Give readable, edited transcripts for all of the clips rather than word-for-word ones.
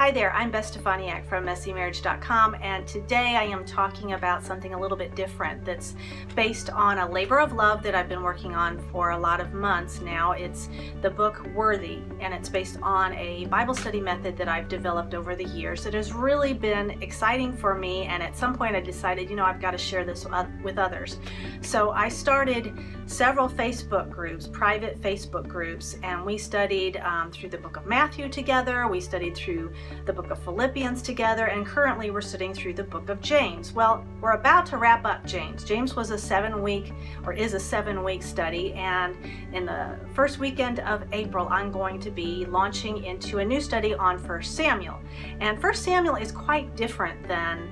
Hi there, I'm Beth Steffaniak from messymarriage.com, and today I am talking about something a little bit different that's based on a labor of love that I've been working on for a lot of months now. It's the book Worthy, and it's based on a Bible study method that I've developed over the years that has really been exciting for me, and at some point I decided, I've got to share this with others. So I started several Facebook groups, private Facebook groups, and we studied through the book of Matthew together, we studied through the book of Philippians together, and currently we're studying through the book of James. Well, we're about to wrap up James. James was a 7-week study, and in the first weekend of April I'm going to be launching into a new study on 1 Samuel. And 1 Samuel is quite different than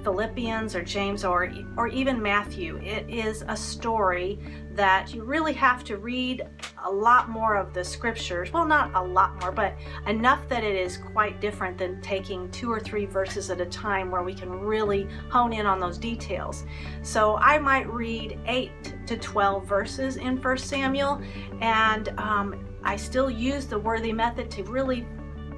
Philippians or James or even Matthew. It is a story that you really have to read a lot more of the scriptures. Well, not a lot more, but enough that it is quite different than taking 2 or 3 verses at a time where we can really hone in on those details. So I might read 8 to 12 verses in 1 Samuel, and I still use the Worthy method to really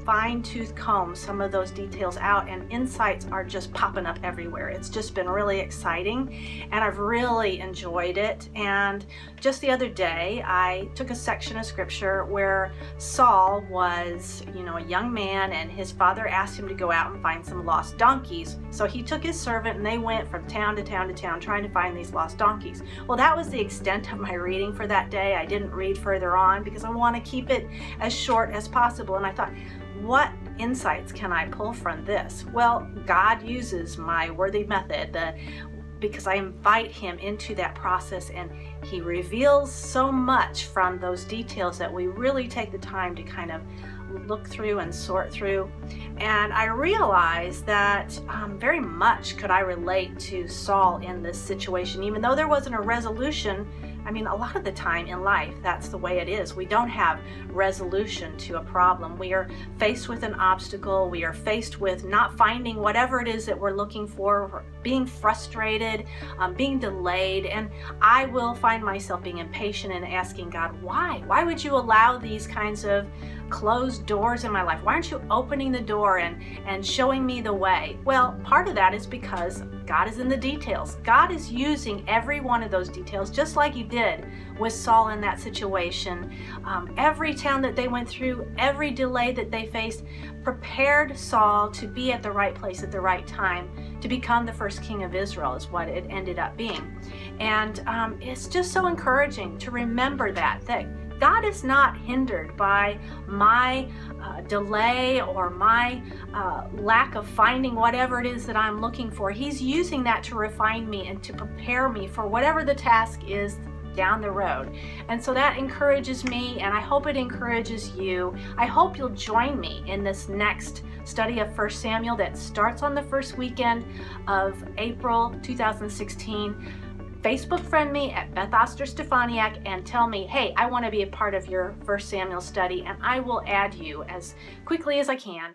fine-tooth comb some of those details out, and insights are just popping up everywhere. It's just been really exciting, and I've really enjoyed it. And just the other day I took a section of scripture where Saul was a young man, and his father asked him to go out and find some lost donkeys. So he took his servant and they went from town to town to town trying to find these lost donkeys. Well, that was the extent of my reading for that day. I didn't read further on because I want to keep it as short as possible, and I thought, what insights can I pull from this? Well, God uses my Worthy method because I invite him into that process, and he reveals so much from those details that we really take the time to kind of look through and sort through. And I realized that very much could I relate to Saul in this situation, even though there wasn't a resolution. I mean, a lot of the time in life, that's the way it is. We don't have resolution to a problem. We are faced with an obstacle. We are faced with not finding whatever it is that we're looking for, being frustrated, being delayed. And I will find myself being impatient and asking God, why? Why would you allow these kinds of closed doors in my life? Why aren't you opening the door and showing me the way? Well, part of that is because God is in the details. God is using every one of those details, just like he did with Saul in that situation. Every town that they went through, every delay that they faced, prepared Saul to be at the right place at the right time to become the first king of Israel, is what it ended up being. And it's just so encouraging to remember that God is not hindered by my delay or my lack of finding whatever it is that I'm looking for. He's using that to refine me and to prepare me for whatever the task is down the road. And so that encourages me, and I hope it encourages you. I hope you'll join me in this next study of 1 Samuel that starts on the first weekend of April 2016. Facebook friend me at Beth Oster Steffaniak and tell me, hey, I want to be a part of your 1 Samuel study, and I will add you as quickly as I can.